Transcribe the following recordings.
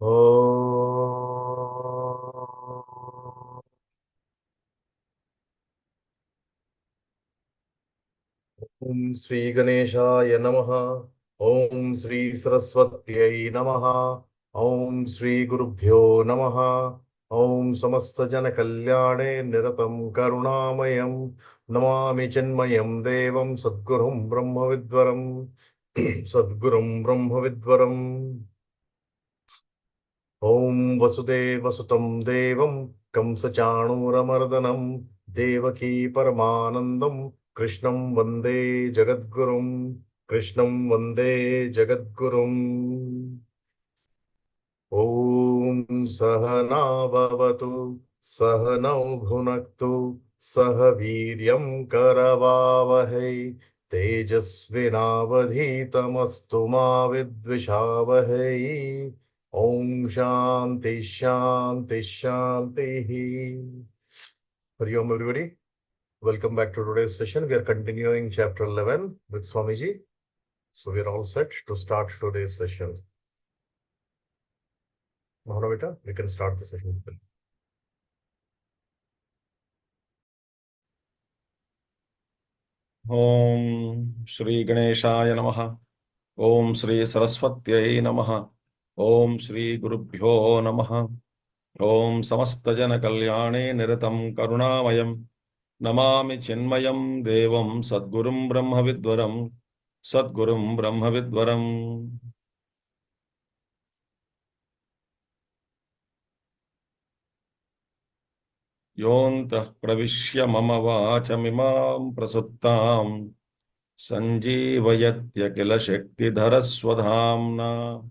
Om Sri Ganeshaya Namaha. Om Sri Saraswatyai Namaha. Om Sri Gurubhyo Namaha. Om Samasta Jana Kalyane Niratam Karunamayam Namami Chinmayam Devam Sadgurum Brahma Vidvaram Sadgurum Brahma Vidvaram. Om Vasudevasutam Devam Kamsachanuramardanam Devaki Paramanandam Krishnam Vande Jagadgurum Krishnam Vande Jagadgurum. Om Sahana Bhavatu Sahanau Bhunaktu Sahaviryam Karavavahai Tejasvinavadhitamastu ma vidvishavahai. Om Shanti Shanti Shanti. Hari Om everybody. Welcome back to today's session. We are continuing chapter 11 with Swamiji. So we are all set to start today's session. Mohana beta, we can start the session. Om Shri Ganeshaya Namaha. Om Shri Saraswatyai Namaha. Om Shri Gurubhyo Namaha. Om Samasta Jana Kalyane Niratam Karunamayam Namami Chinmayam Devam Sadgurum Brahma Vidvaram Sadgurum Brahma Vidvaram. Yontah pravishya mama vachamimam prasuttam Sanjeevayatya kila shakti dharaswadhamna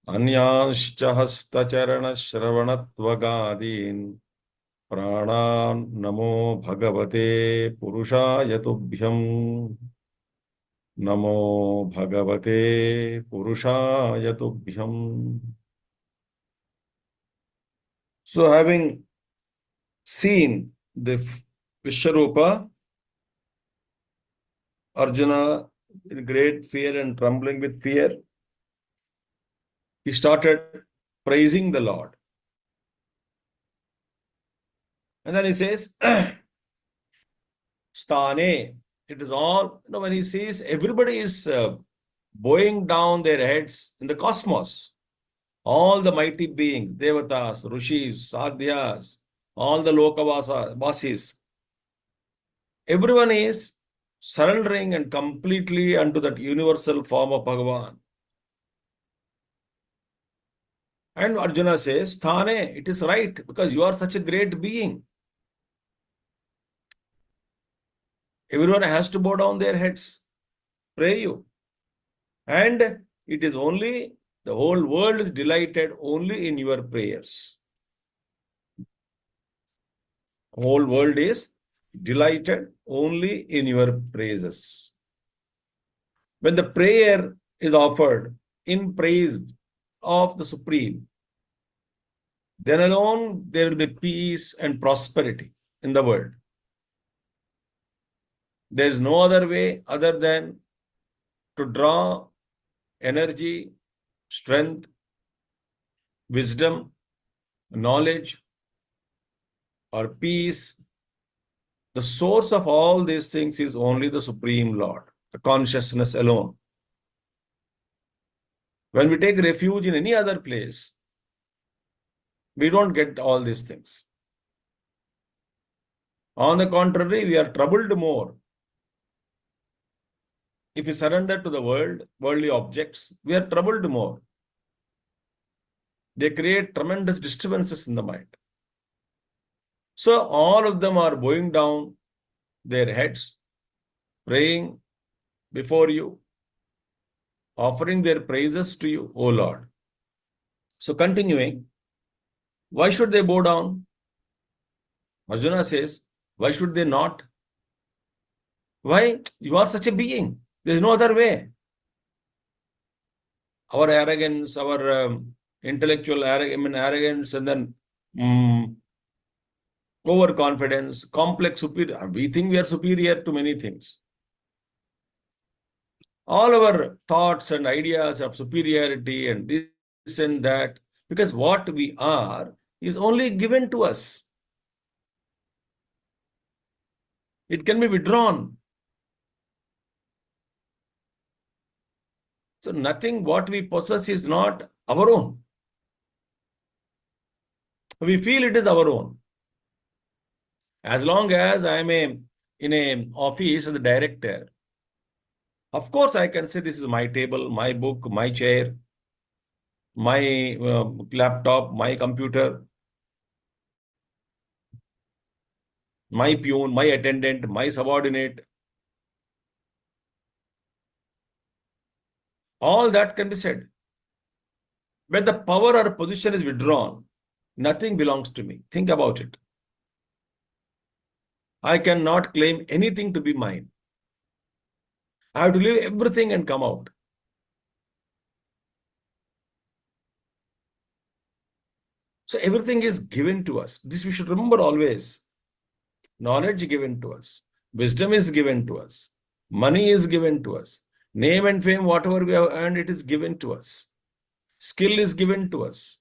Anyanshcha hastacharana shravanatvagadin Pranan namo bhagavate purushaya tubhyam Namo bhagavate purushaya tubhyam. So having seen the Vishwarupa, Arjuna in great fear and trembling with fear, he started praising the Lord. And then he says, Sthane, it is all, when he says everybody is bowing down their heads in the cosmos, all the mighty beings, devatas, rishis, sadhyas, all the lokavasis, everyone is surrendering and completely unto that universal form of Bhagavan. And Arjuna says, Sthane, it is right, because you are such a great being. Everyone has to bow down their heads, pray you. And it is only, the whole world is delighted only in your prayers. The whole world is delighted only in your praises. When the prayer is offered in praise of the Supreme, then alone there will be peace and prosperity in the world. There is no other way other than to draw energy, strength, wisdom, knowledge, or peace. The source of all these things is only the Supreme Lord, the consciousness alone. When we take refuge in any other place, we don't get all these things. On the contrary, we are troubled more. If we surrender to the world, worldly objects, we are troubled more. They create tremendous disturbances in the mind. So all of them are bowing down their heads, praying before you, offering their praises to you, O Lord. So continuing, why should they bow down? Arjuna says, why should they not? Why? You are such a being. There is no other way. Our arrogance, our intellectual arrogance, and then overconfidence, complex superior. We think we are superior to many things. All our thoughts and ideas of superiority and this and that, Because what we are is only given to us. It can be withdrawn. So nothing what we possess is not our own. We feel it is our own. As long as I am in a office as a director, of course I can say this is my table, my book, my chair, my laptop, my computer, my peon, my attendant, my subordinate. All that can be said. When the power or position is withdrawn, nothing belongs to me. Think about it. I cannot claim anything to be mine. I have to leave everything and come out. So everything is given to us. This we should remember always. Knowledge given to us. Wisdom is given to us. Money is given to us. Name and fame, whatever we have earned, it is given to us. Skill is given to us.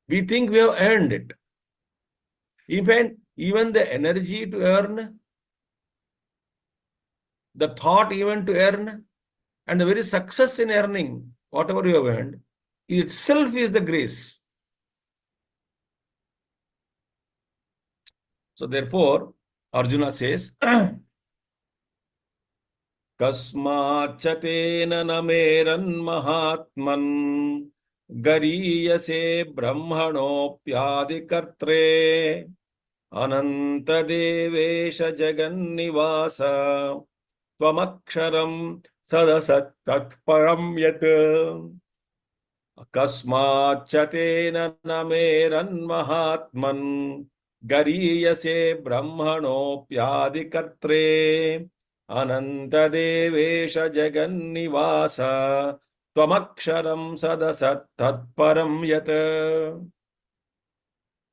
We think we have earned it. Even the energy to earn, the thought even to earn, and the very success in earning, whatever you have earned, itself is the grace. So therefore, Arjuna says, Kasmachate nameran mahatman gariyase brahmanopyadikartre ananta devesha jagannivasa tvamaksharam sadasat tatparam yat Kasmachate nameran mahatman gariyase brahmanopyadikartre Ananta devesha jagannivasa tvamaksharam sadasat tatparam yat.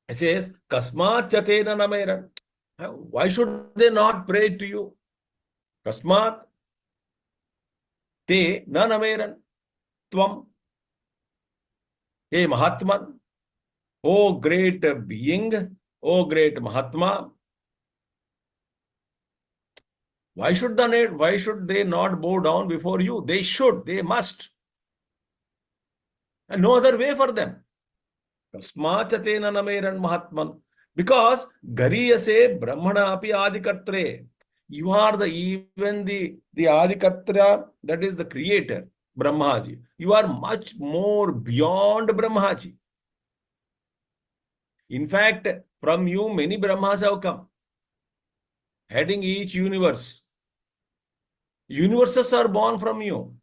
It says, Kasmat chatena nameran. Why should they not pray to you? Kasmat te na nameran. Tvam. Hey Mahatman. Oh great being. Oh great Mahatma. Why should they not bow down before you? They should, they must. And no other way for them. Kasmachatena nameran mahatman. Because gariyase brahmana api adikartre. You are even the adikatra, that is the creator, Brahmaji. You are much more beyond Brahmaji. In fact, from you many Brahmas have come, heading each universe. Universes are born from you.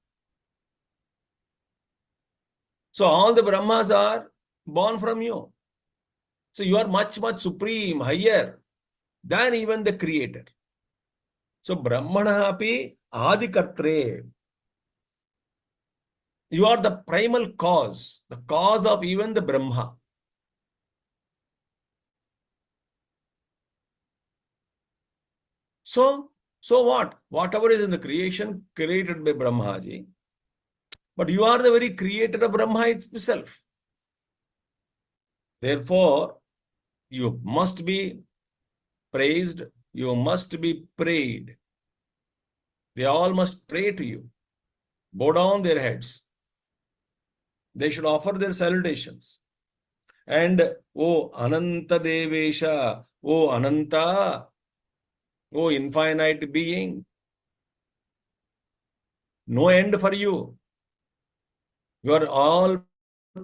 So all the Brahmas are born from you. So you are much, much supreme, higher than even the creator. So Brahmana api adikartre. You are the primal cause, the cause of even the Brahma. So what? Whatever is in the creation created by Brahmaji, but you are the very creator of Brahma itself. Therefore, you must be praised, you must be prayed. They all must pray to you, bow down their heads. They should offer their salutations. And, O Ananta Devesha, O Ananta, O infinite being, no end for you. You are all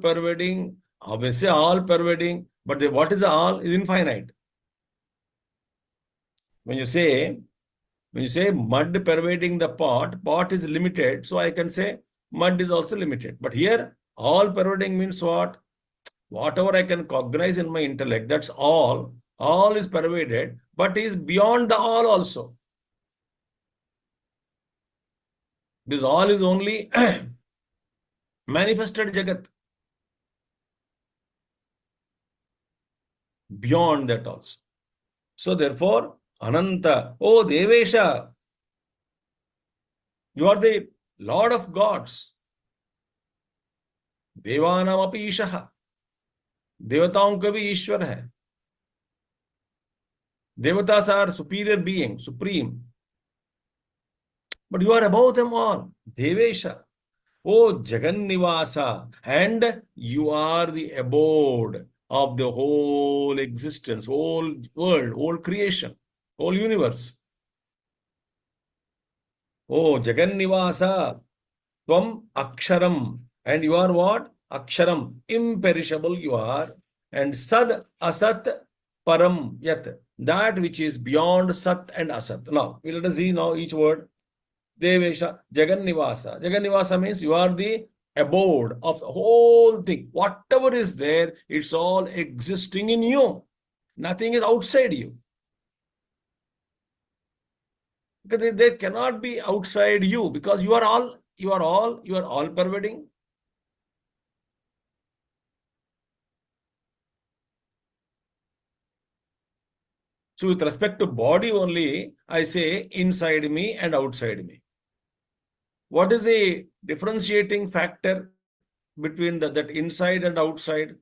pervading, obviously all pervading, but what is the all is infinite. When you say mud pervading the pot is limited, so I can say mud is also limited. But here, all pervading means what? Whatever I can cognize in my intellect, that's all. All is pervaded, but is beyond the all also. This all is only manifested Jagat. Beyond that also. So therefore, Ananta, oh Devesha, you are the Lord of gods. देवानाम अपि ईशः, देवताओं का भी ईश्वर है. Devatas are superior being, supreme, but you are above them all. Devesha, oh Jagannivasa, and you are the abode of the whole existence, whole world, whole creation, whole universe. Oh Jagannivasa, Tvam Aksharam, and you are what? Aksharam, imperishable you are, and Sad Asat Param Yat, that which is beyond Sat and Asat. Now, let us see now each word. Devesha, Jagannivasa. Jagannivasa means you are the abode of the whole thing. Whatever is there, it's all existing in you. Nothing is outside you. Because they cannot be outside you, because you are all pervading. So with respect to body only, I say inside me and outside me. What is the differentiating factor between that inside and outside?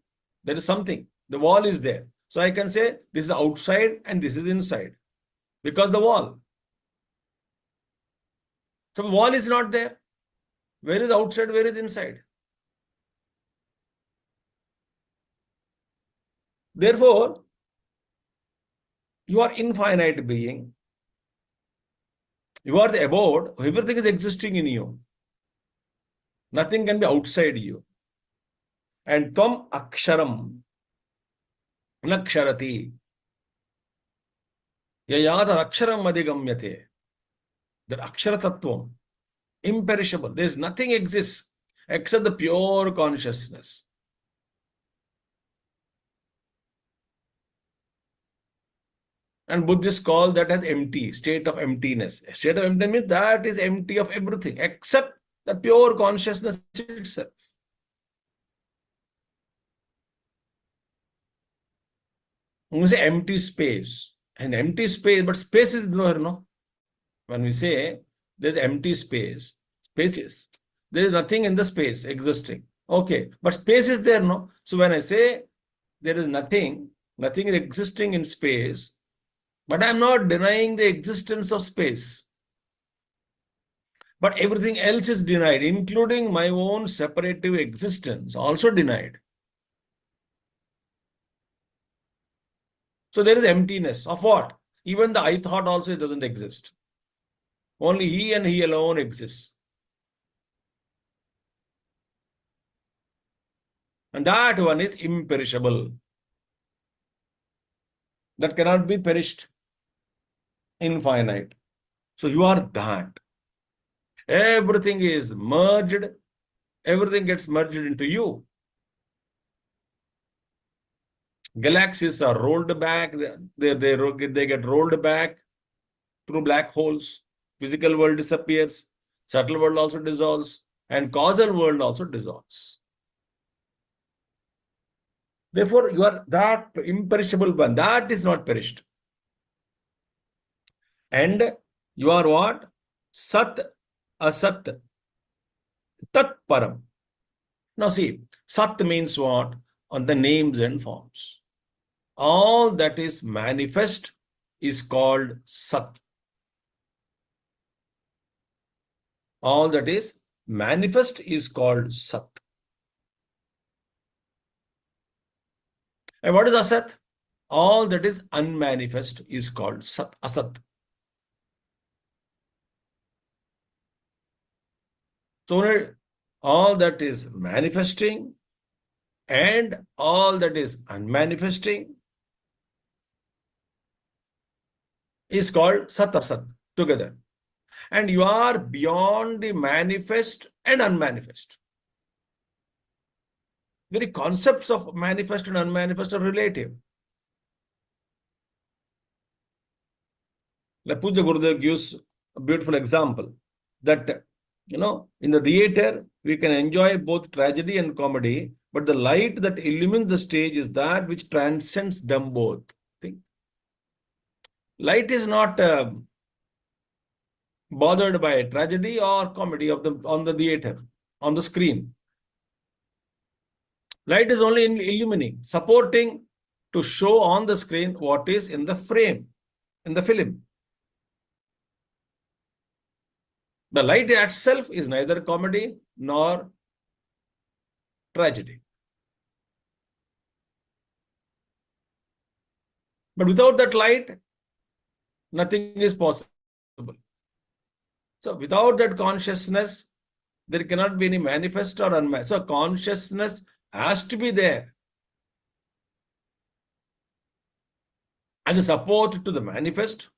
There is something. The wall is there. So I can say this is outside and this is inside because the wall. So the wall is not there. Where is outside? Where is inside? Therefore, you are infinite being. You are the abode. Everything is existing in you. Nothing can be outside you. And Tvam Aksharam Naksharati. Yayata Aksharam Adhigamyate. That Akshara Tattvam, imperishable. There is nothing exists except the pure consciousness. And Buddhists call that as empty, state of emptiness. State of emptiness means that is empty of everything except the pure consciousness itself. When we say empty space, an empty space, but space is nowhere, no? When we say there's empty space, spaces, there is nothing in the space existing. Okay, but space is there, no? So when I say there is nothing is existing in space, but I'm not denying the existence of space. But everything else is denied, including my own separative existence, also denied. So there is emptiness of what? Even the I thought also doesn't exist. Only he and he alone exists. And that one is imperishable. That cannot be perished. Infinite. So you are that. Everything is merged. Everything gets merged into you. Galaxies are rolled back. They get rolled back through black holes. Physical world disappears. Subtle world also dissolves. And causal world also dissolves. Therefore, you are that imperishable one. That is not perished. And you are what? Sat, Asat, Tat Param. Now see, Sat means what? On the names and forms. All that is manifest is called Sat. All that is manifest is called Sat. And what is Asat? All that is unmanifest is called Sat, Asat. So all that is manifesting and all that is unmanifesting is called Sat Asat together. And you are beyond the manifest and unmanifest. Very concepts of manifest and unmanifest are relative. Like Puja Gurudev gives a beautiful example that, in the theater, we can enjoy both tragedy and comedy, but the light that illumines the stage is that which transcends them both. Think. Light is not bothered by tragedy or comedy on the theater, on the screen. Light is only illumining, supporting to show on the screen what is in the frame, in the film. The light itself is neither comedy nor tragedy. But without that light, nothing is possible. So without that consciousness, there cannot be any manifest or unmanifest. So consciousness has to be there as a support to the manifest,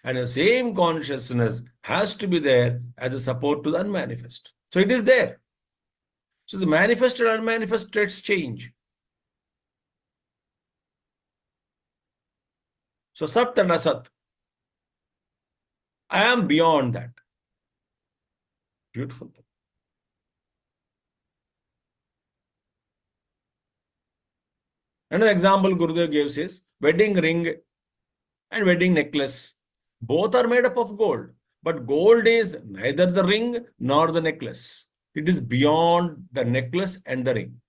and the same consciousness has to be there as a support to the unmanifest. So it is there. So the manifest and unmanifest states change. So Sat and Asat, I am beyond that. Beautiful. Another example Gurudev gives is wedding ring and wedding necklace. Both are made up of gold, but gold is neither the ring nor the necklace. It is beyond the necklace and the ring.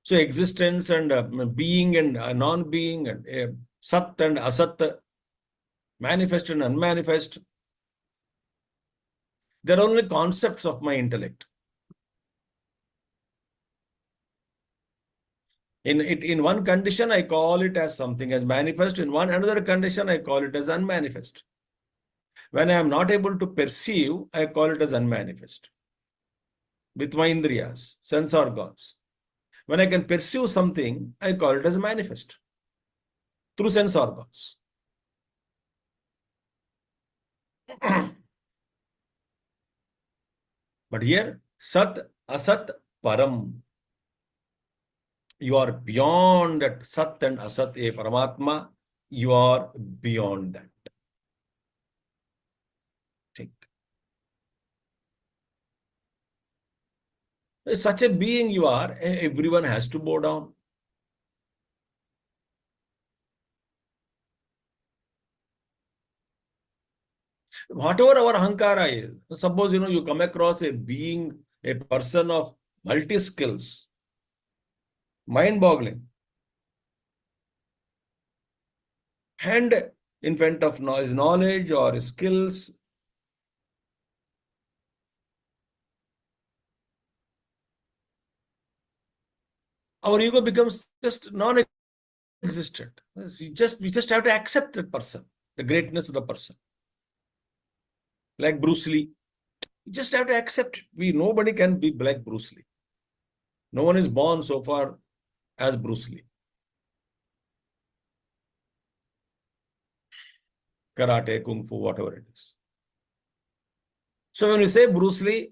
So existence and being and non-being and Sat and Asat, manifest and unmanifest, they're only concepts of my intellect. In one condition, I call it as something as manifest. In another condition, I call it as unmanifest. When I am not able to perceive, I call it as unmanifest. With my indriyas, sense organs. When I can perceive something, I call it as manifest. Through sense organs. But here, Sat, Asat, Param. You are beyond that Sat and Asat, a Paramatma. You are beyond that. Think. Such a being you are, everyone has to bow down. Whatever our ahankara is, suppose you come across a being, a person of multi skills, mind-boggling, and in front of his knowledge or his skills, our ego becomes just non-existent. We just have to accept that person, the greatness of the person. Like Bruce Lee, you just have to accept. Nobody can be like Bruce Lee. No one is born so far as Bruce Lee. Karate, Kung Fu, whatever it is. So when we say Bruce Lee,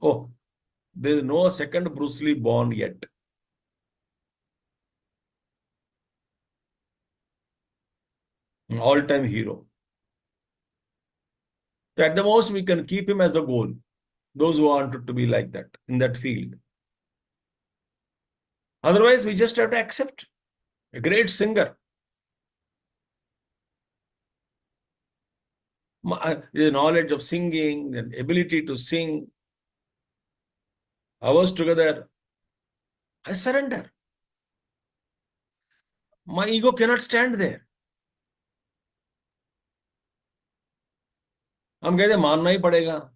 there is no second Bruce Lee born yet. An all-time hero. So at the most, we can keep him as a goal. Those who wanted to be like that, in that field. Otherwise, we just have to accept. A great singer. The knowledge of singing, the ability to sing, hours together. I surrender. My ego cannot stand there. हम कहते मानना ही पड़ेगा.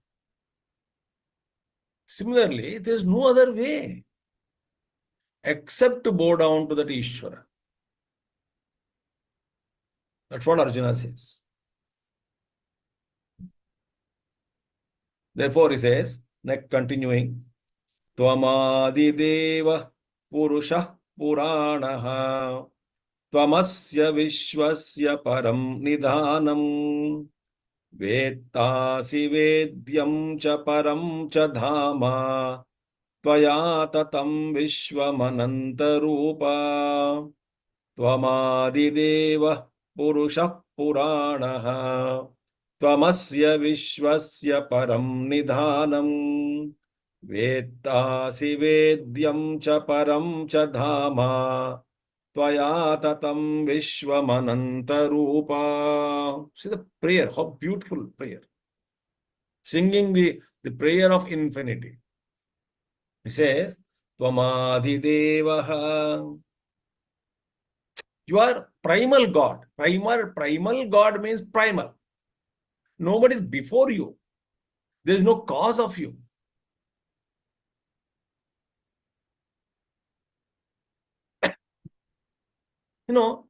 Similarly, there is no other way except to bow down to that Ishvara. That's what Arjuna says. Therefore, he says, next continuing, Tvamadideva Purushah Puranaha Tvamasya Vishwasya Param Nidhanam Vettasi Vedyam Cha Param Cha Dhama Tvaya Tatam Vishwamananta Rupa Tvamadideva Purushah Puranaha Tvamasya Vishwasya Param Nidhanam Vettasi Vedyam Cha Param Cha Dhama Tvaya Tatam Vishwamananta Rupa. See the prayer, how beautiful prayer. singing the prayer of infinity. He says, Tvamadi Devaha. You are primal God. Primal God means primal. Nobody is before you. There is no cause of you. You know,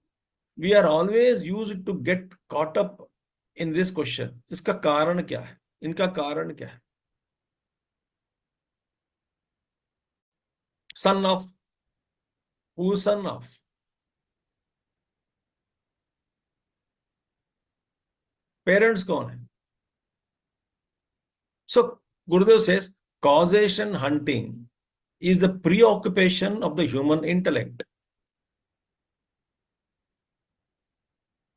we are always used to get caught up in this question. इसका कारण क्या है? इनका कारण क्या है? Son of? Who is son of? Parents कौन है? So Gurudev says, causation hunting is the preoccupation of the human intellect.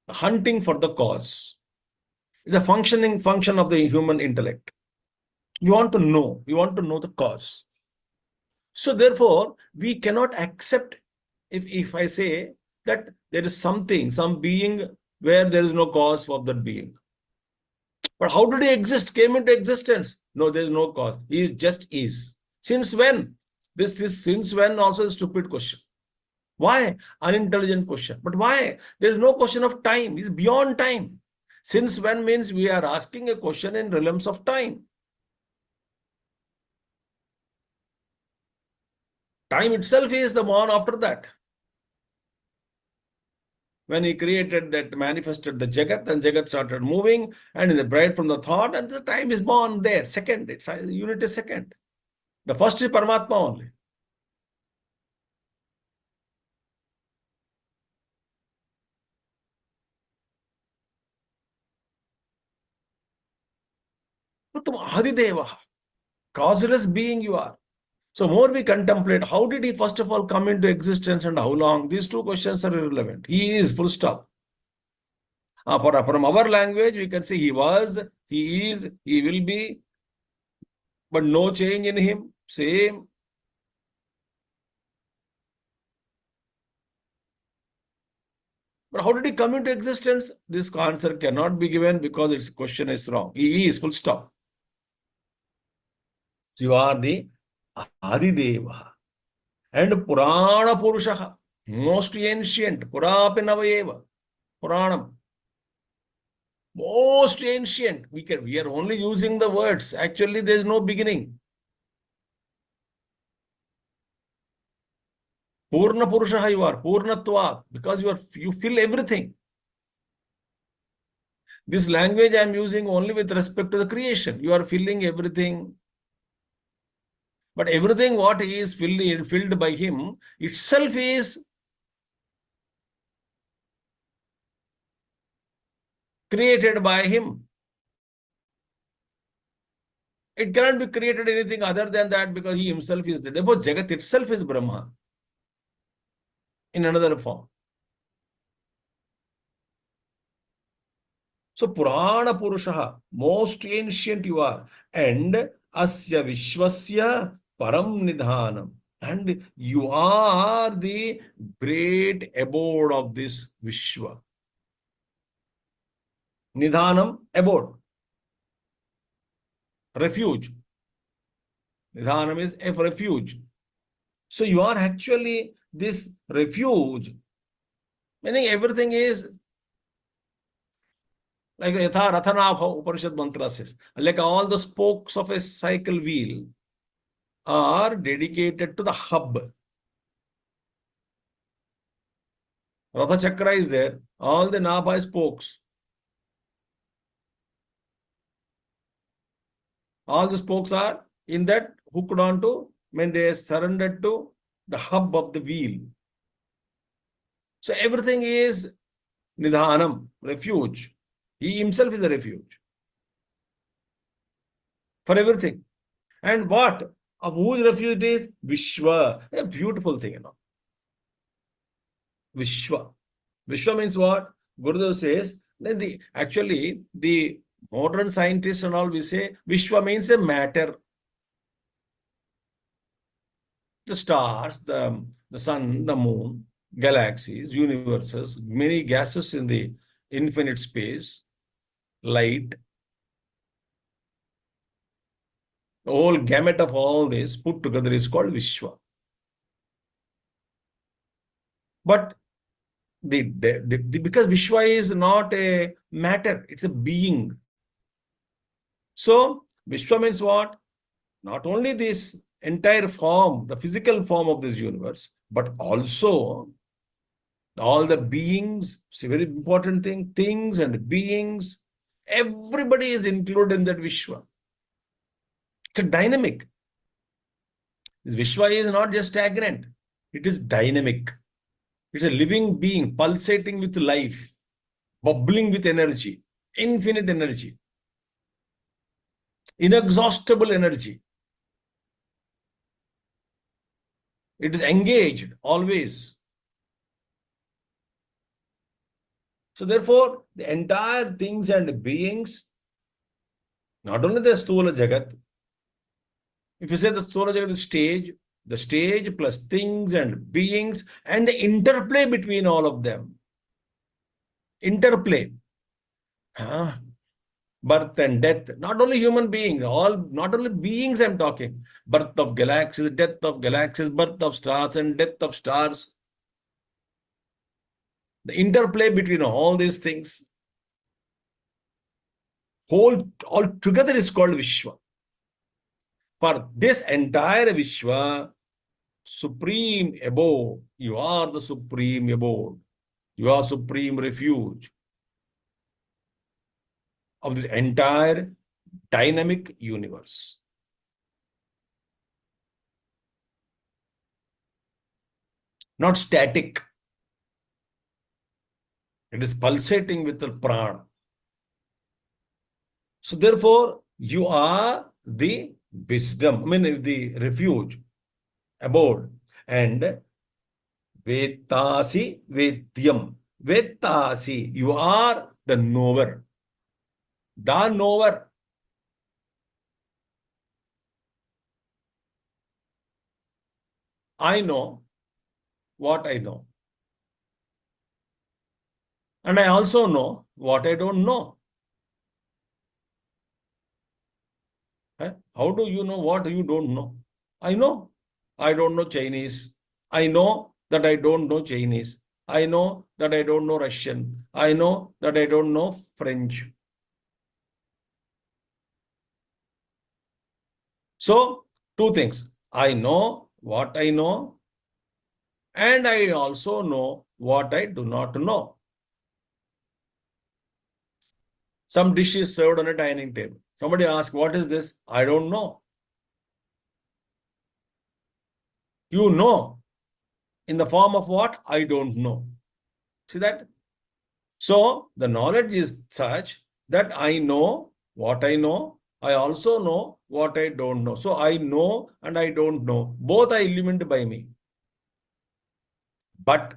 Hunting for the cause. The function of the human intellect. You want to know the cause. So therefore, we cannot accept if I say that there is something, some being where there is no cause for that being. But how did he exist, came into existence? No, there is no cause. He just is. Since when? This is since when also a stupid question. Why? Unintelligent question. But why? There is no question of time. It's beyond time. Since when means we are asking a question in realms of time. Time itself is the born after that. When he created that, manifested the Jagat, and Jagat started moving, and in the bright from the thought, and the time is born there. Second, it's a unit is second. The first is Paramatma only. But Adideva, causeless being you are. So more we contemplate, how did he first of all come into existence and how long? These two questions are irrelevant. He is, full stop. From our language, we can say he was, he is, he will be, but no change in him, same. But how did he come into existence? This answer cannot be given because its question is wrong. He is, full stop. You are the Adideva and Purana Purushaha, most ancient, Purapinavayeva, Puranam. Most ancient. We are only using the words. Actually, there is no beginning. Purna Purushaha you are, Purnatva, because you feel everything. This language I am using only with respect to the creation. You are feeling everything. But everything what is filled by him itself is created by him. It cannot be created anything other than that because he himself is there. Therefore, Jagat itself is Brahma in another form. So, Purana Purushaha, most ancient you are, and Asya Vishwasya Param Nidhanam. And you are the great abode of this Vishwa. Nidhanam, abode. Refuge. Nidhanam is a refuge. So you are actually this refuge. Meaning everything is like Yatha Rathanabha Upanishad mantra says. Like all the spokes of a cycle wheel are dedicated to the hub. Ratha Chakra is there. All the Nabha spokes. All the spokes are in that hooked onto when they are surrendered to the hub of the wheel. So everything is Nidhanam, refuge. He himself is a refuge for everything. And what? Of whose refuge it is? Vishwa. A beautiful thing, Vishwa. Vishwa means what? Gurudev says, actually, the modern scientists and all, we say, Vishwa means a matter. The stars, the sun, the moon, galaxies, universes, many gases in the infinite space, light. The whole gamut of all this put together is called Vishwa. But because Vishwa is not a matter, it's a being. So Vishwa means what? Not only this entire form, the physical form of this universe, but also all the beings. It's a very important thing. Things and beings. Everybody is included in that Vishwa. It's a dynamic. This Vishwa is not just stagnant. It is dynamic. It's a living being, pulsating with life, bubbling with energy, infinite energy, inexhaustible energy. It is engaged always. So therefore, the entire things and beings, not only the Sthula Jagat, if you say the Sthula Jagat is stage, the stage plus things and beings and the interplay between all of them. Interplay. Huh? Birth and death, not only human beings, not only beings I'm talking. Birth of galaxies, death of galaxies, birth of stars and death of stars. The interplay between all these things, all together is called Vishwa. For this entire Vishwa, supreme abode, you are the supreme abode. You are supreme refuge of this entire dynamic universe. Not static. It is pulsating with the prana. So therefore, you are the wisdom, I mean the refuge, abode. And Vetasi Vedyam. Vetasi, you are the knower. The knower. I know what I know. And I also know what I don't know. How do you know what you don't know? I know. I don't know Chinese. I know that I don't know Chinese. I know that I don't know Russian. I know that I don't know French. So, two things. I know what I know, and I also know what I do not know. Some dish is served on a dining table. Somebody asks, what is this? I don't know. You know. In the form of what? I don't know. See that? So, the knowledge is such that I know what I know. I also know what I don't know. So, I know and I don't know. Both are illumined by me. But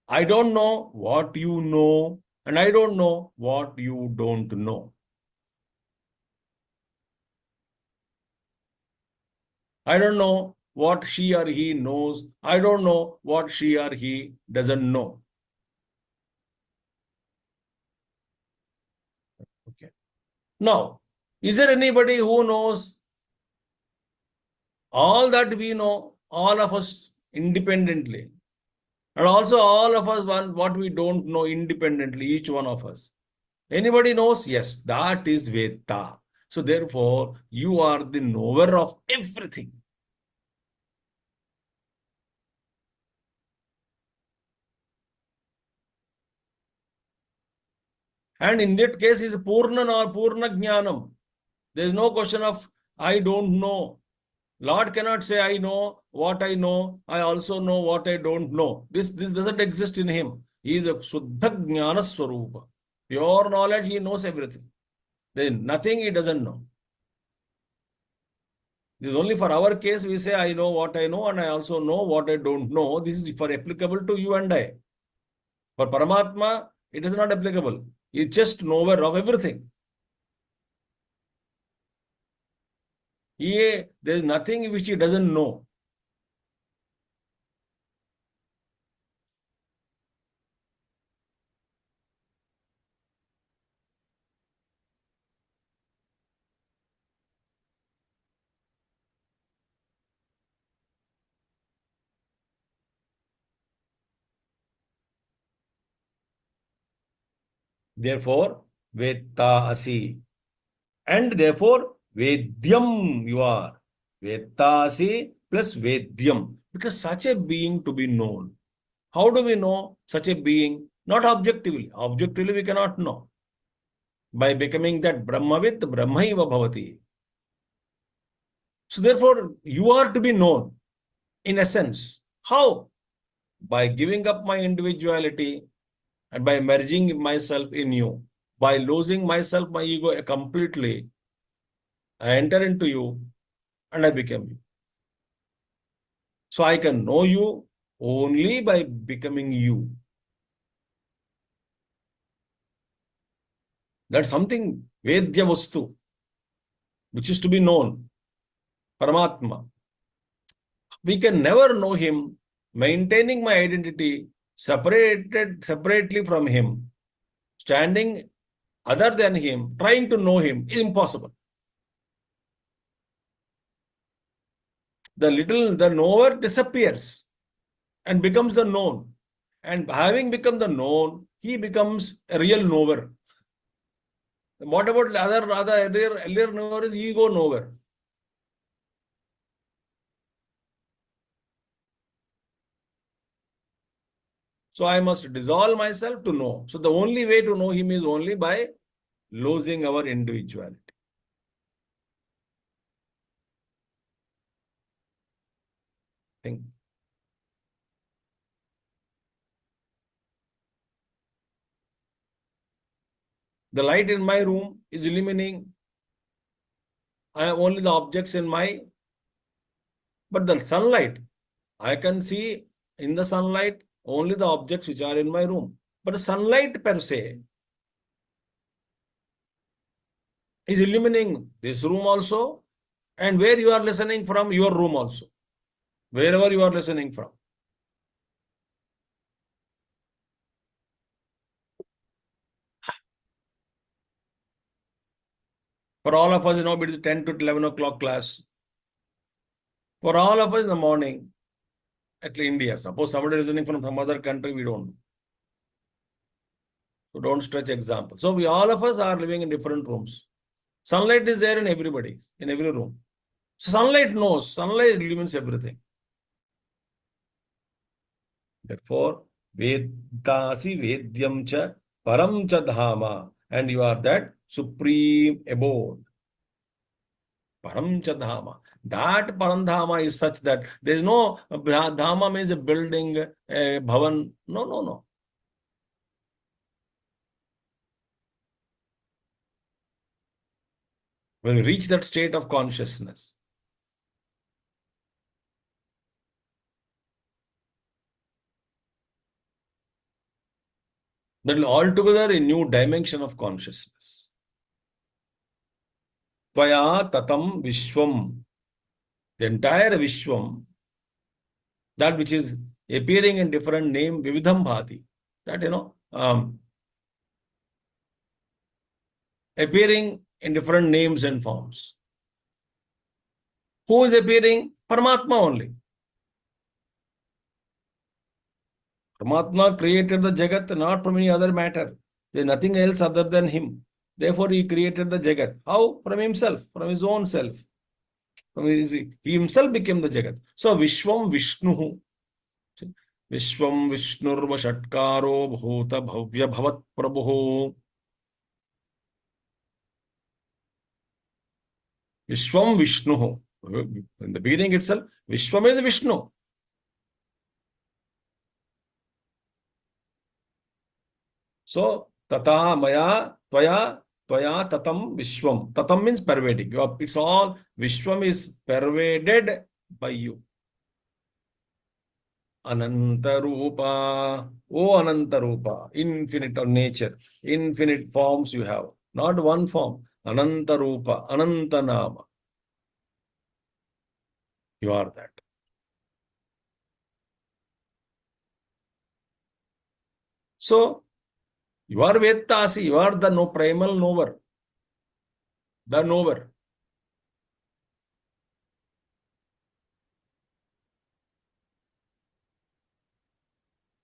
I don't know what you know, and I don't know what you don't know. I don't know what she or he knows. I don't know what she or he doesn't know. Okay. Now, is there anybody who knows all that we know, all of us independently? And also all of us want what we don't know independently, each one of us. Anybody knows? Yes, that is Veda. So therefore, you are the knower of everything. And in that case, is Purna or Purna Jnanam. There is no question of I don't know. Lord cannot say I know what I know. I also know what I don't know. This doesn't exist in him. He is a Suddha Jnana Swarupa. Pure knowledge, he knows everything. There is nothing he doesn't know. This is only for our case, we say I know what I know and I also know what I don't know. This is for applicable to you and I. For Paramatma, it is not applicable. He is just knower of everything. There is nothing which he doesn't know. Therefore, Vetta Asi. And therefore, Vedyam you are. Vetta Asi plus Vedyam. Because such a being to be known. How do we know such a being? Not objectively. Objectively, we cannot know. By becoming that Brahmavit, Brahmaiva Bhavati. So therefore, you are to be known in essence. How? By giving up my individuality and by merging myself in you. By losing myself, my ego completely, I enter into you and I become you. So I can know you only by becoming you. That's something Vedya Vastu, which is to be known. Paramatma. We can never know him, maintaining my identity separately from him, standing other than him, trying to know him is impossible. The knower disappears and becomes the known. And having become the known, he becomes a real knower. What about the other earlier knower is ego knower. So I must dissolve myself to know. So the only way to know him is only by losing our individuality. Think. The light in my room is illuminating. I have only the objects in my, but the sunlight, I can see in the sunlight only the objects which are in my room. But the sunlight per se is illuminating this room also, and where you are listening from, your room also, wherever you are listening from. For all of us, it is 10 to 11 o'clock class. For all of us in the morning, at India, suppose somebody is listening from some other country, we don't know. So don't stretch example. So we all of us are living in different rooms. Sunlight is there in everybody, in every room. So sunlight knows, sunlight illumines everything. Therefore, Vedasi Vedyam cha Param cha Dhama. And you are that supreme abode. Param cha Dhama. That Parandhama is such that there is no Dhama means a building, a bhavan. No, no, no. When you reach that state of consciousness, that will altogether a new dimension of consciousness. Tvaya tatam vishwam. The entire vishwam, that which is appearing in different name, vividham bhati. That, appearing in different names and forms. Who is appearing? Paramatma only. Paramatma created the Jagat not from any other matter. There is nothing else other than him. Therefore, he created the Jagat. How? From himself, from his own self. He himself became the Jagat. So, Vishwam Vishnu. Vishwam Vishnurva Shatkaro Bhuta Bhavya Bhavat Prabhu. Vishwam Vishnu. In the beginning itself, Vishwam is Vishnu. So, tata maya tvaya tatam vishwam. Tatam means pervading. It's all, Vishwam is pervaded by you. Anantarupa. Oh Anantarupa. Infinite of nature. Infinite forms you have. Not one form. Anantarupa. Anantanama. You are that. So, you are Vettasi. You are the primal knower. The knower.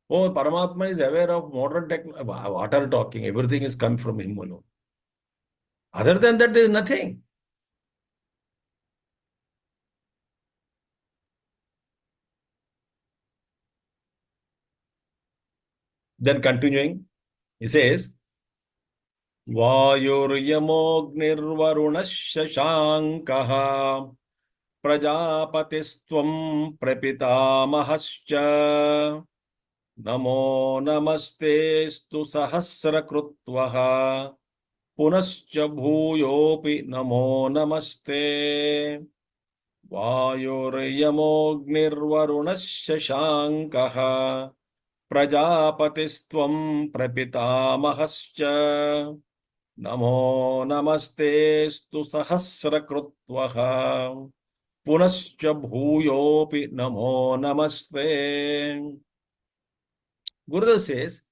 Oh, Paramatma is aware of modern technology. What are you talking? Everything is come from him alone. Other than that, there is nothing. Then continuing, he says, वायुर्यमोऽग्निर्वरुणः शशाङ्कः प्रजापतिस्त्वं प्रपितामहश्च नमो नमस्तेऽस्तु सहस्रकृत्वः पुनश्च भूयोऽपि नमो नमस्ते वायुर्यमोऽग्निर्वरुणः शशाङ्कः प्रजापतिस्त्वं प्रपितामहश्च नमो नमस्तेऽस्तु सहस्रकृत्वः पुनश्च भूयोऽपि नमो नमस्ते. Gurudev says,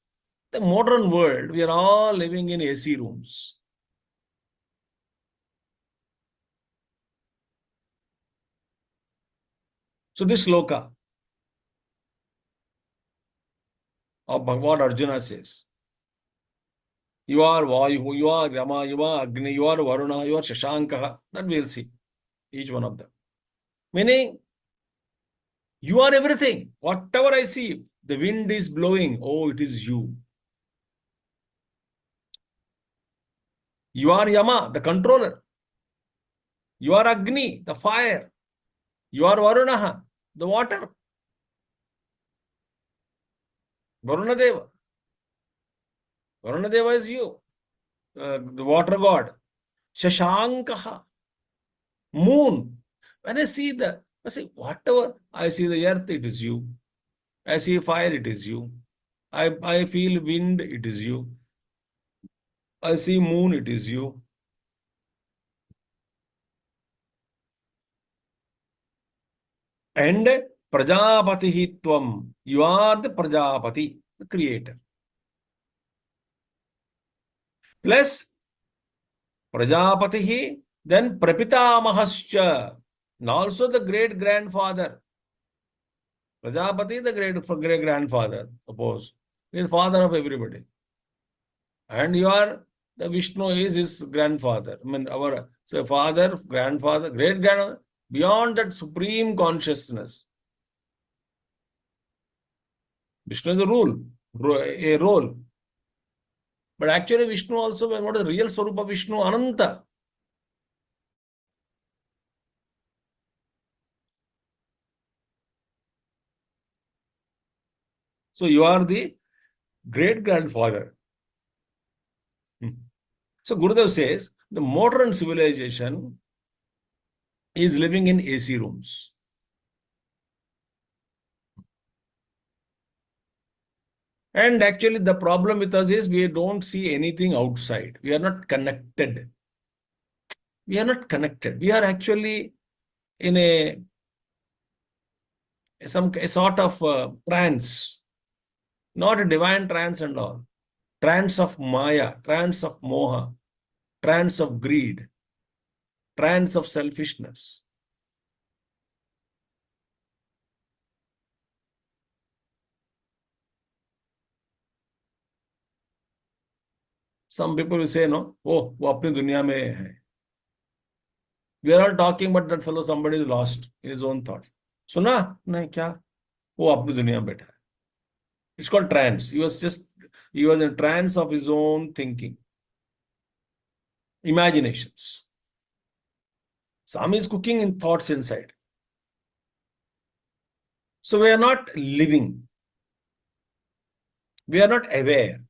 the modern world, we are all living in AC rooms. So this shloka of Bhagavad Arjuna says, you are Vayu, you are Rama, you are Agni, you are Varuna, you are Shashanka. That we'll see, each one of them. Meaning, you are everything. Whatever I see, the wind is blowing. Oh, it is you. You are Yama, the controller. You are Agni, the fire. You are Varunaha, the water. Varuna Deva. Varuna Deva is you, the water god. Shashankaha, moon. When I see I say, whatever, I see the earth, it is you. I see fire, it is you. I feel wind, it is you. I see moon, it is you. And Prajapati Tvam, you are the Prajapati, the creator. Plus Prajapati, then Prapitamahascha, and also the great grandfather. Prajapati, the great grandfather, suppose. He is father of everybody. And you are, the Vishnu is his grandfather. I mean, our father, grandfather, great grandfather, beyond that supreme consciousness. Vishnu is a role. But actually, Vishnu also, what is the real Swarupa of Vishnu? Ananta. So you are the great grandfather. So Gurudev says the modern civilization is living in AC rooms. And actually, the problem with us is we don't see anything outside. We are not connected. We are not connected. We are actually in a sort of trance, not a divine trance and all. Trance of Maya, trance of Moha, trance of greed, trance of selfishness. Some people will say, no, oh, वो अपनी दुनिया में है. We are all talking, but that fellow, somebody is lost in his own thoughts. सुना? नहीं क्या? वो अपनी दुनिया में बैठा है. It's called trance. He was in trance of his own thinking. Imaginations. Swami is cooking in thoughts inside. So we are not living. We are not aware.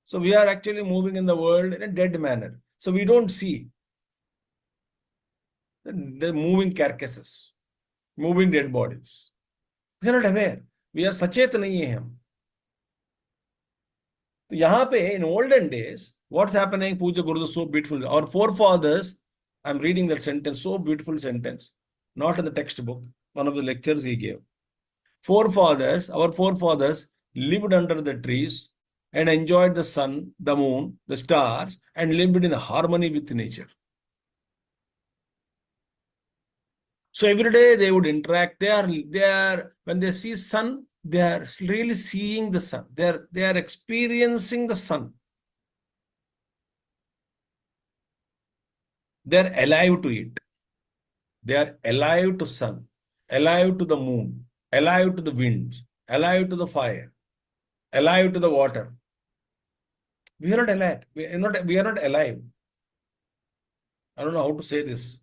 So we are actually moving in the world in a dead manner. So we don't see the moving carcasses, moving dead bodies. We are not aware. We are सचेत नहीं है हम. तो यहाँ पे in olden days, what's happening? Puja Guru is so beautiful. Our forefathers, I'm reading that sentence, so beautiful sentence, not in the textbook, one of the lectures he gave. Our forefathers lived under the trees and enjoyed the sun, the moon, the stars, and lived in harmony with nature. So every day they would interact. When they see sun, they are really seeing the sun. They are experiencing the sun. They are alive to it. They are alive to sun, alive to the moon, alive to the winds, alive to the fire, alive to the water. We are not alive. We are not alive. I don't know how to say this.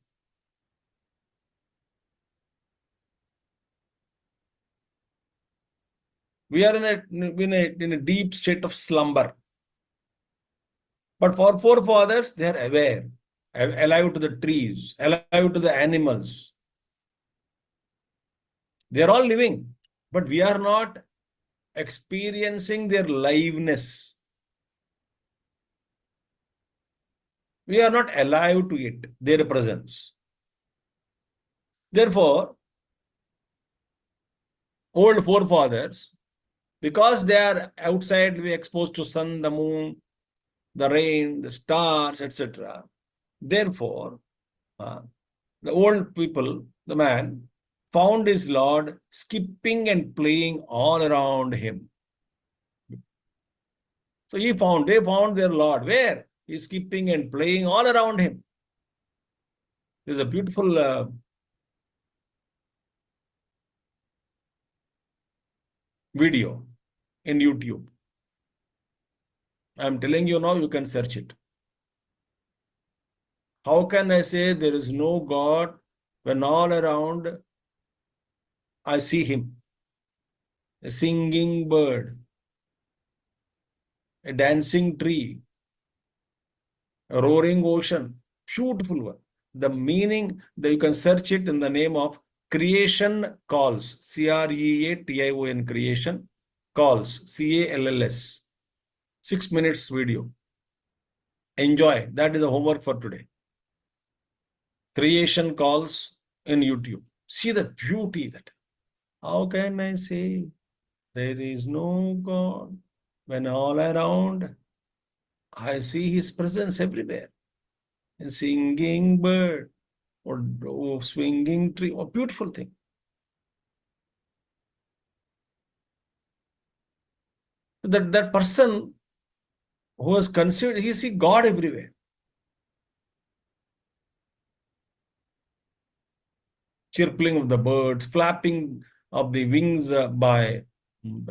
We are in a deep state of slumber. But for forefathers, they are aware, alive to the trees, alive to the animals. They are all living, but we are not experiencing their liveness. We are not alive to it, their presence. Therefore, old forefathers, because they are outside, we exposed to sun, the moon, the rain, the stars, etc. Therefore, the old people, the man, found his Lord skipping and playing all around him. So they found their Lord. Where? He's skipping and playing all around him. There's a beautiful video in YouTube. I'm telling you now, you can search it. How can I say there is no God when all around I see him? A singing bird, a dancing tree, a roaring ocean. Beautiful one. The meaning that you can search it in the name of creation calls. Creation, creation calls. CALLS. 6 minutes video. Enjoy. That is the homework for today. Creation calls in YouTube. See the beauty that. How can I say there is no God when all around I see his presence everywhere? A singing bird or swinging tree, a beautiful thing. That person who has conceived, he see God everywhere. Chirping of the birds, flapping of the wings by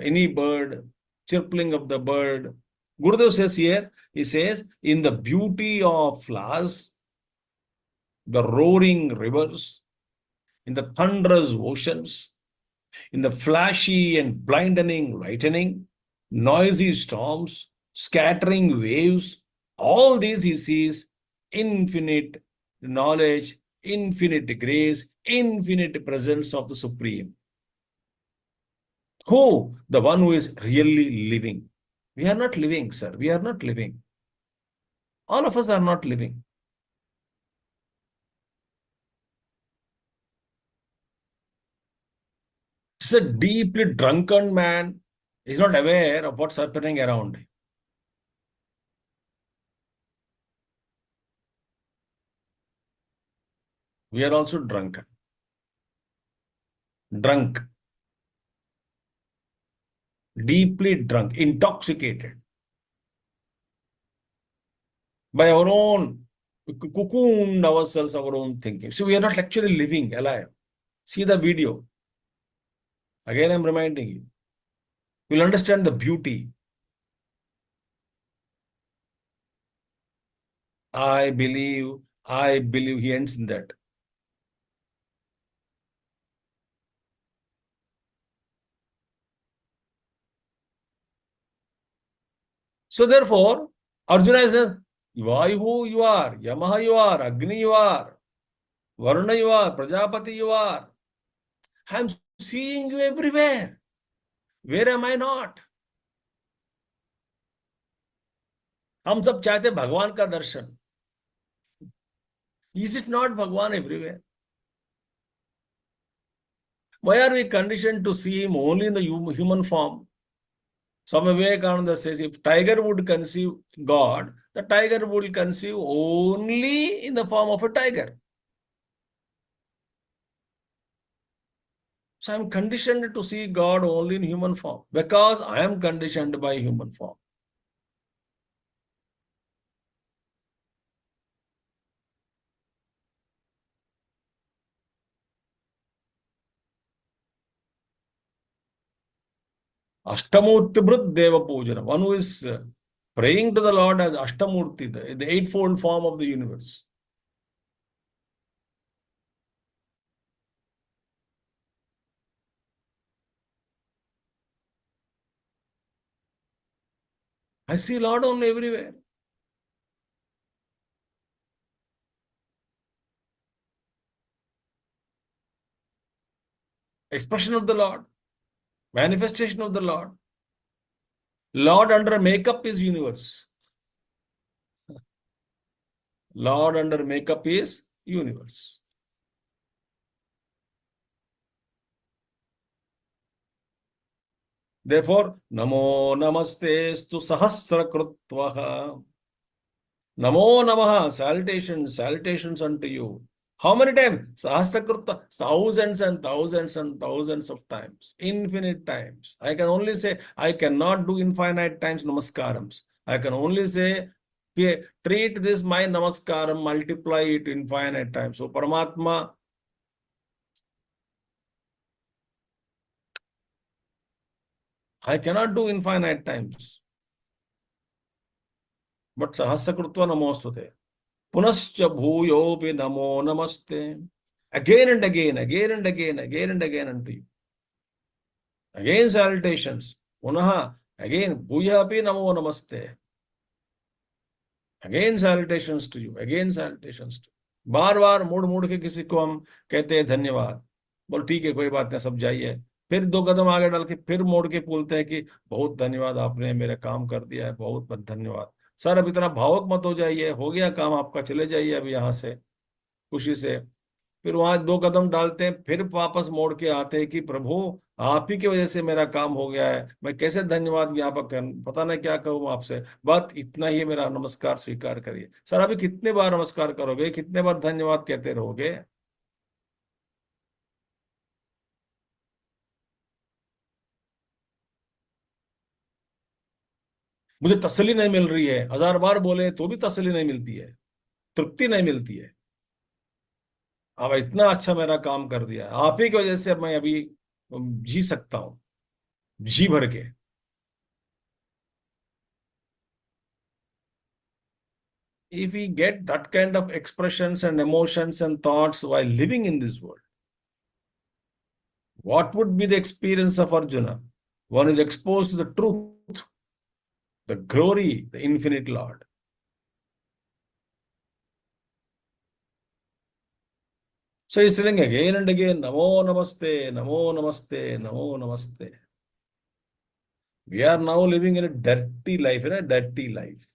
any bird, chirping of the bird. Gurudev says here, he says, in the beauty of flowers, the roaring rivers, in the thunderous oceans, in the flashy and blinding lightning, noisy storms, scattering waves, all these he sees infinite knowledge, infinite grace, infinite presence of the Supreme. Who? The one who is really living. We are not living, sir. We are not living. All of us are not living. It's a deeply drunken man. He's not aware of what's happening around him. We are also drunken. Drunk. Deeply drunk, intoxicated by our own, cocooned ourselves, our own thinking. So we are not actually living alive. See the video. Again, I'm reminding you. You'll understand the beauty. I believe, he ends in that. So therefore, Arjuna says, Vayu you are, Yamaha you are, Agni you are, Varuna you are, Prajapati you are. I'm seeing you everywhere. Where am I not? हम सब चाहते भगवान का दर्शन. Is it not Bhagwan everywhere? Why are we conditioned to see him only in the human form? Swami Vivekananda says, if tiger would conceive God, the tiger will conceive only in the form of a tiger. So I'm conditioned to see God only in human form because I am conditioned by human form. Ashtamurti Deva Pujana. One who is praying to the Lord as Ashtamurti, the eightfold form of the universe. I see Lord only everywhere. Expression of the Lord, manifestation of the Lord. Lord under makeup is universe. Lord under makeup is universe. Therefore, Namo Namaste Stu Sahasra Krutvaha. Namo Namaha, salutations, salutations unto you. How many times? Sahasrakrita, thousands and thousands and thousands of times, infinite times. I can only say, I cannot do infinite times namaskarams. I can only say, treat this my namaskaram, multiply it infinite times. So, Paramatma, I cannot do infinite times. But Sahasrakrutva namostute. Punascha bhuyopi namo namaste. Again and again, again and again, again and again unto you. Again salutations. Punaha, again, bhuyapi namo namaste. Again salutations to you. Again salutations to you. बार बार मुड़ मुड़ के किसी को हम कहते हैं धन्यवाद. बोल ठीक है, कोई बात नहीं, सब जाइए. फिर दो कदम आगे डाल के फिर मोड़ के बोलते हैं कि बहुत धन्यवाद, आपने मेरा काम कर दिया है, बहुत बहुत धन्यवाद. सर अब इतना भावुक मत हो जाइए, हो गया काम आपका, चले जाइए अब यहाँ से खुशी से. फिर वहां दो कदम डालते हैं, फिर वापस मोड़ के आते हैं कि प्रभु आप ही की वजह से मेरा काम हो गया है, मैं कैसे धन्यवाद ज्ञापक कर, पता नहीं क्या कहूँ आपसे, बस इतना ही मेरा नमस्कार स्वीकार करिए. सर अभी कितने बार नमस्कार करोगे, कितने बार धन्यवाद कहते रहोगे? मुझे तसल्ली नहीं मिल रही है, हजार बार बोले तो भी तसल्ली नहीं मिलती है, तृप्ति नहीं मिलती है. अब इतना अच्छा मेरा काम कर दिया, आप ही की वजह से मैं अभी जी सकता हूँ, जी भर के. If we get that kind of expressions and emotions and thoughts while living in this world, what would be the experience of Arjuna? One is exposed to the truth, the glory, the infinite Lord. So he's saying again and again, Namo Namaste, Namo Namaste, Namo Namaste. We are now living in a dirty life, in a dirty life.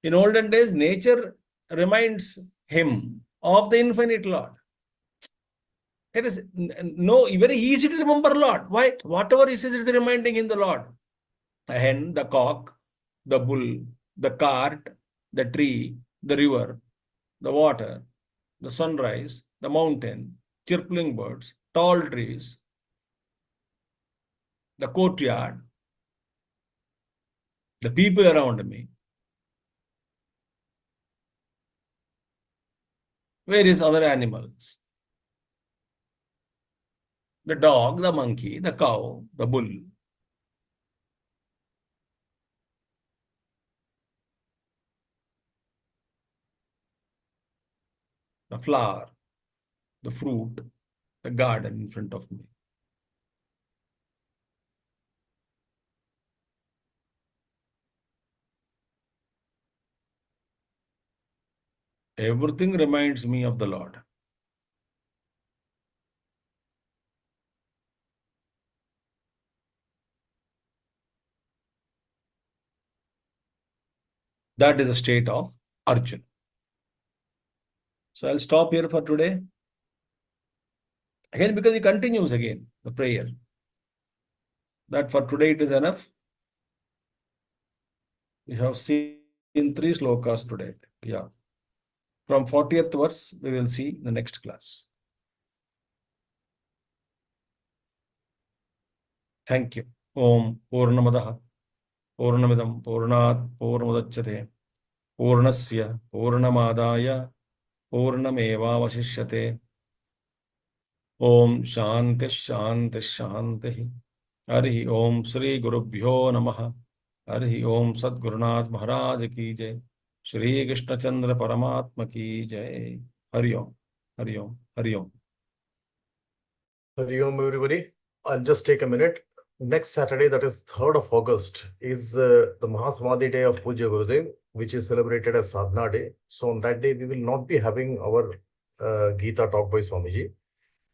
In olden days, nature reminds him of the infinite Lord. It is no very easy to remember Lord. Why? Whatever he says, it is reminding him the Lord. The hen, the cock, the bull, the cart, the tree, the river, the water, the sunrise, the mountain, chirping birds, tall trees, the courtyard, the people around me, various other animals, the dog, the monkey, the cow, the bull, the flower, the fruit, the garden in front of me. Everything reminds me of the Lord. That is the state of Arjuna. So I'll stop here for today. Again, because he continues again the prayer. That for today it is enough. We have seen three slokas today. Yeah. From 40th verse, we will see the next class. Thank you. Om Purnamadaha Purnamidam Purnat Purnamudachyate Purnasya Purnamadaya Purnameva Vasishyate. Om Shanti Shanti Shanti. Hari Om Sri Gurubhyo Namaha. Hari Om Sadgurunath Maharaj ki jai. Shri Krishna Chandra Paramatma ki jai. Hari Om. Hari Om. Hari Om. Hari Om, everybody. I'll just take a minute. Next Saturday, that is 3rd of August, is the Mahasamadhi Day of Puja Gurudev, which is celebrated as Sadhana Day. So on that day, we will not be having our Geeta talk by Swamiji.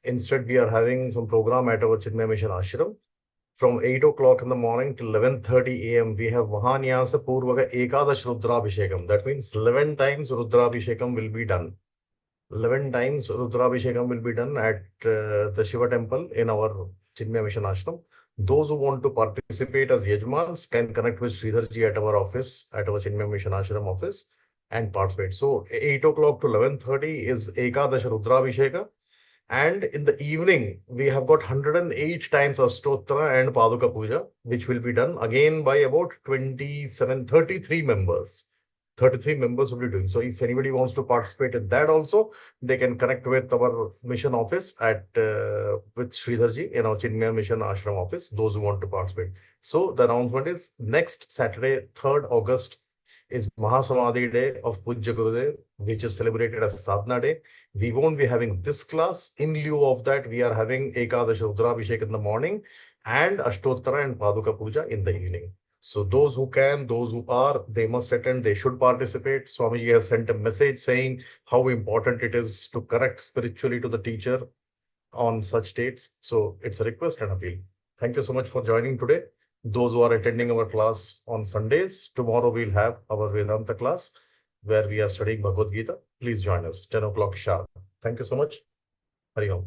Instead, we are having some program at our Chinmay Mission Ashram. From 8 o'clock in the morning till 11:30 a.m., we have Mahanyasa Purvaka Ekadash Rudrabhishekam. That means 11 times Rudrabhishekam will be done. 11 times Rudrabhishekam will be done at the Shiva temple in our Chinmay Mission Ashram. Those who want to participate as Yajmans can connect with Sridharji at our office, at our Chinmay Mission Ashram office, and participate. So 8 o'clock to 11:30 is Ekadash Rudrabhisheka. And in the evening, we have got 108 times Astotra and Paduka Puja, which will be done again by about 33 members. 33 members will be doing. So if anybody wants to participate in that also, they can connect with our mission office at with Sridharji in our Chinmaya Mission Ashram office, those who want to participate. So the announcement is next Saturday, 3rd August, is Mahasamadhi Day of Pujya Gurudev, which is celebrated as Sadhana Day. We won't be having this class. In lieu of that, we are having Ekadash Rudrabhishek in the morning and Ashtottara and Paduka Puja in the evening. So those who can, those who are, they must attend, they should participate. Swamiji has sent a message saying how important it is to correct spiritually to the teacher on such dates. So it's a request and appeal. Thank you so much for joining today. Those who are attending our class on Sundays, tomorrow we'll have our Vedanta class where we are studying Bhagavad Gita. Please join us, 10 o'clock sharp. Thank you so much. Hari Om.